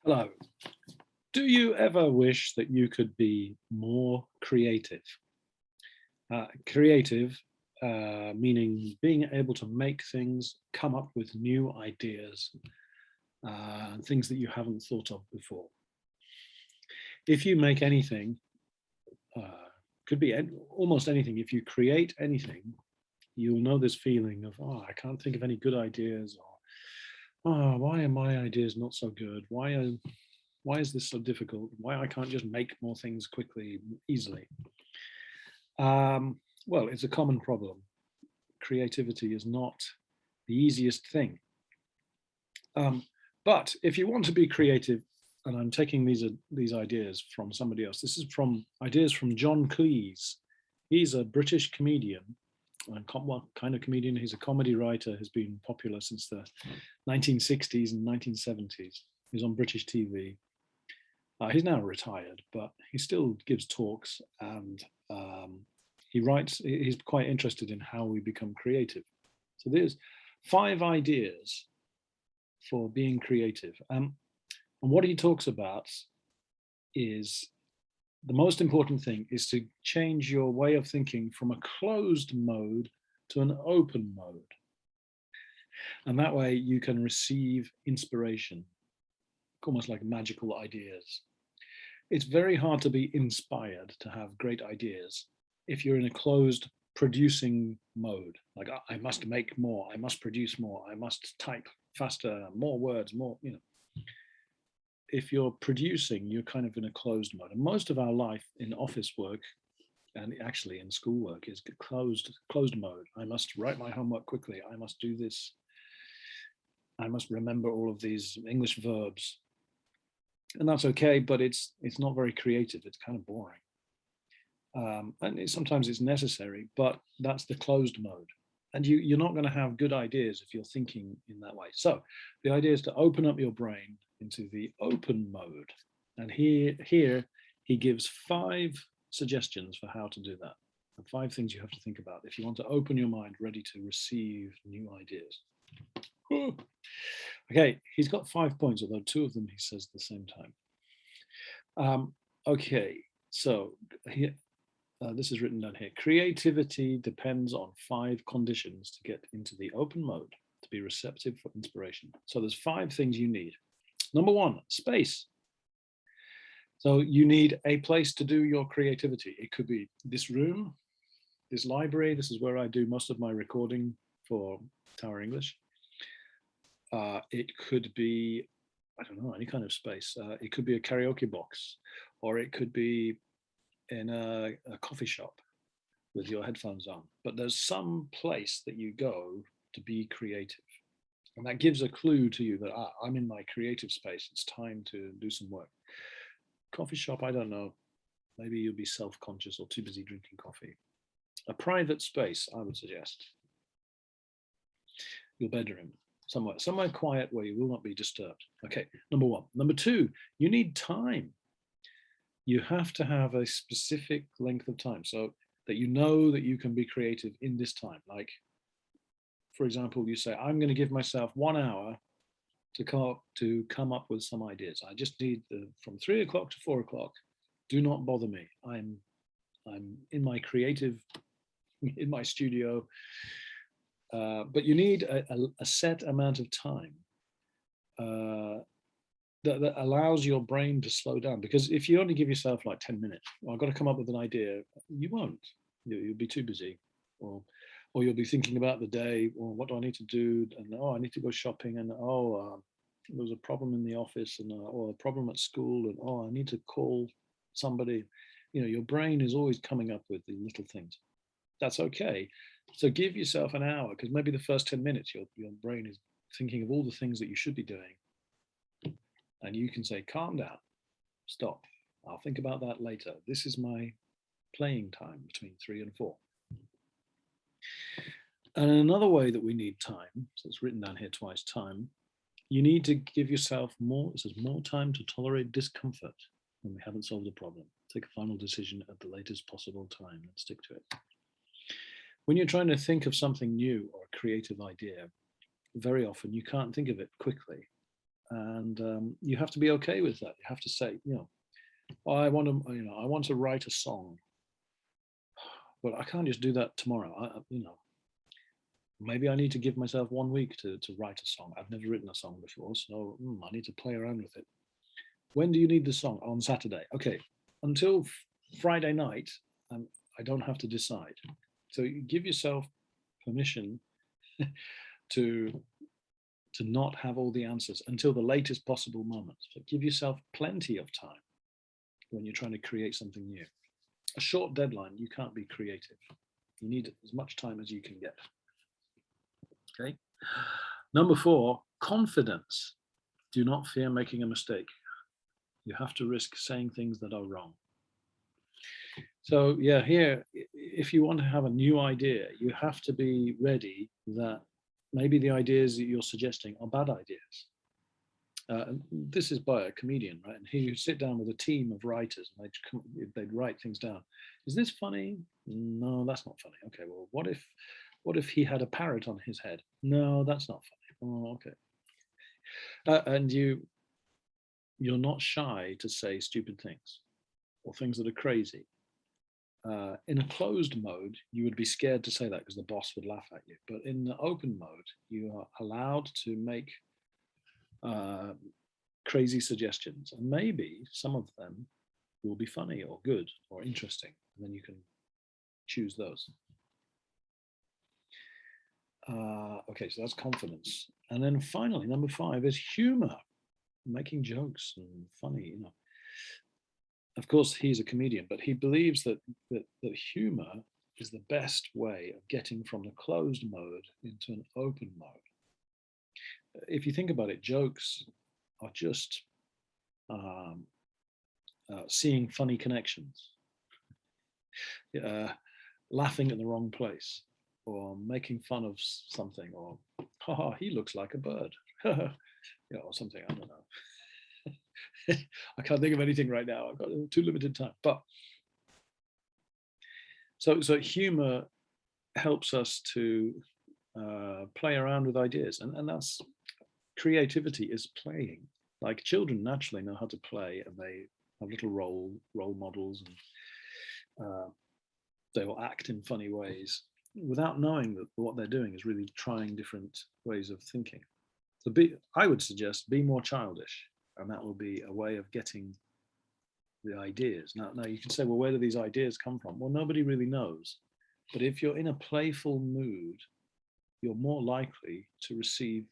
Hello. Do you ever wish that you could be more creative? Creative, meaning being able to make things, come up with new ideas, and things that you haven't thought of before. If you make anything, could be almost anything, if you create anything, you'll know this feeling of, oh, I can't think of any good ideas, or oh, why are my ideas not so good? Why is this so difficult? Why I can't just make more things quickly, easily? Well, it's a common problem. Creativity is not the easiest thing. But if you want to be creative, and I'm taking these ideas from somebody else. This is from ideas from John Cleese. He's a British comedian. What kind of comedian? He's a comedy writer, has been popular since the 1960s and 1970s. He's on British TV. He's now retired, but he still gives talks, and he writes. He's quite interested in how we become creative. So there's 5 ideas for being creative. And what he talks about is the most important thing is to change your way of thinking from a closed mode to an open mode. And that way you can receive inspiration, almost like magical ideas. It's very hard to be inspired, to have great ideas, if you're in a closed producing mode. Like, I must make more, I must produce more, I must type faster, more words, more, If you're producing, you're kind of in a closed mode. And most of our life in office work, and actually in schoolwork, is closed mode. I must write my homework quickly. I must do this. I must remember all of these English verbs. And that's okay, but it's not very creative. It's kind of boring. And sometimes it's necessary, but that's the closed mode. And you're not going to have good ideas if you're thinking in that way. So the idea is to open up your brain into the open mode. And here he gives 5 suggestions for how to do that. And 5 things you have to think about if you want to open your mind ready to receive new ideas. Okay, he's got 5 points, although 2 of them he says at the same time. Okay, so this is written down here. Creativity depends on 5 conditions to get into the open mode, to be receptive for inspiration. So there's 5 things you need. Number 1, space. So you need a place to do your creativity. It could be this room, this library. This is where I do most of my recording for Tower English. It could be, I don't know, any kind of space. It could be a karaoke box, or it could be in a coffee shop with your headphones on. But there's some place that you go to be creative. And that gives a clue to you that I'm in my creative space. It's time to do some work. Coffee shop, I don't know. Maybe you'll be self-conscious or too busy drinking coffee. A private space, I would suggest. Your bedroom, somewhere quiet where you will not be disturbed. Okay, number 1. Number 2, you need time. You have to have a specific length of time so that you know that you can be creative in this time. Like, for example, you say, I'm going to give myself 1 hour to come up with some ideas. I just need from 3 o'clock to 4 o'clock. Do not bother me. I'm in my creative, in my studio. But you need a set amount of time that allows your brain to slow down. Because if you only give yourself like 10 minutes, well, I've got to come up with an idea, you won't. You'll be too busy, or you'll be thinking about the day, or what do I need to do? And I need to go shopping, and there was a problem in the office, and or a problem at school, and I need to call somebody. Your brain is always coming up with the little things. That's okay. So give yourself an hour, because maybe the first 10 minutes your brain is thinking of all the things that you should be doing. And you can say, calm down, stop. I'll think about that later. This is my playing time between 3 and 4. And another way that we need time, so it's written down here twice, time, you need to give yourself more, it says more time to tolerate discomfort when we haven't solved a problem. Take a final decision at the latest possible time and stick to it. When you're trying to think of something new or a creative idea, very often you can't think of it quickly. And you have to be okay with that. You have to say, oh, I want to, I want to write a song, but I can't just do that tomorrow. Maybe I need to give myself 1 week to write a song. I've never written a song before, so I need to play around with it. When do you need the song? On Saturday. Okay, until Friday night, I don't have to decide. So you give yourself permission to not have all the answers until the latest possible moment. So give yourself plenty of time when you're trying to create something new. A short deadline, you can't be creative. You need as much time as you can get. Okay. Number 4, confidence. Do not fear making a mistake. You have to risk saying things that are wrong. So yeah, here, if you want to have a new idea, you have to be ready that maybe the ideas that you're suggesting are bad ideas. This is by a comedian, right? And he would sit down with a team of writers and they'd write things down. Is this funny? No, that's not funny. Okay, well, what if he had a parrot on his head? No, that's not funny. Oh, okay. And you're not shy to say stupid things or things that are crazy. In a closed mode, you would be scared to say that because the boss would laugh at you. But in the open mode, you are allowed to make crazy suggestions, and maybe some of them will be funny or good or interesting, and then you can choose those. Okay, so that's confidence. And then finally, number 5 is humor, making jokes and funny, Of course, he's a comedian, but he believes that humor is the best way of getting from the closed mode into an open mode. If you think about it, jokes are just seeing funny connections, laughing at the wrong place, or making fun of something, or he looks like a bird, or something. I don't know. I can't think of anything right now. I've got too limited time. But so humor helps us to play around with ideas, and that's creativity is playing. Like children naturally know how to play, and they have little role models, and they will act in funny ways without knowing that what they're doing is really trying different ways of thinking. So I would suggest be more childish, and that will be a way of getting the ideas. Now you can say, well, where do these ideas come from? Well, nobody really knows. But if you're in a playful mood, you're more likely to receive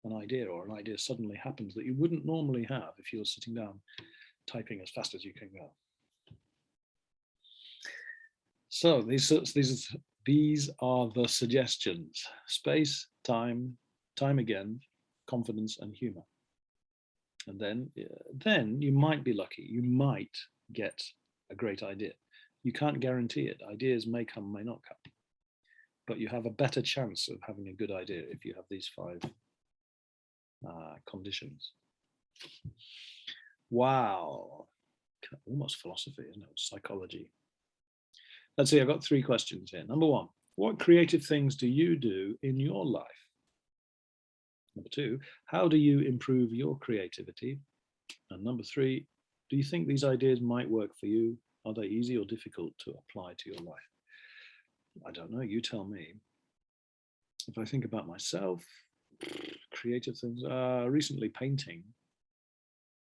an idea, or an idea suddenly happens that you wouldn't normally have if you're sitting down typing as fast as you can go. So these are the suggestions: space, time again, confidence, and humor. And then you might be lucky. You might get a great idea. You can't guarantee it. Ideas may come, may not come. But you have a better chance of having a good idea if you have these 5 conditions. Wow. Almost philosophy, isn't it? Psychology. Let's see, I've got 3 questions here. Number 1, what creative things do you do in your life? Number 2, how do you improve your creativity? And number 3, do you think these ideas might work for you? Are they easy or difficult to apply to your life? I don't know, you tell me. If I think about myself, creative things, recently painting.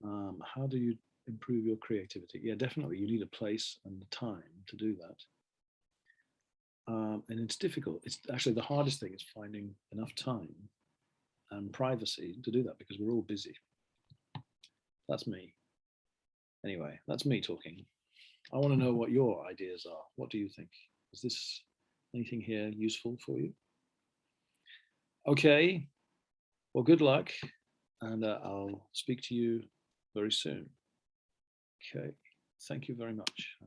How do you improve your creativity? Yeah, definitely you need a place and the time to do that. And it's difficult. It's actually the hardest thing is finding enough time and privacy to do that, because we're all busy. That's me. Anyway, that's me talking. I want to know what your ideas are. What do you think? Is this anything here useful for you? Okay, well, good luck, and I'll speak to you very soon. Okay, thank you very much.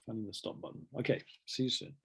Finding the stop button. Okay, see you soon.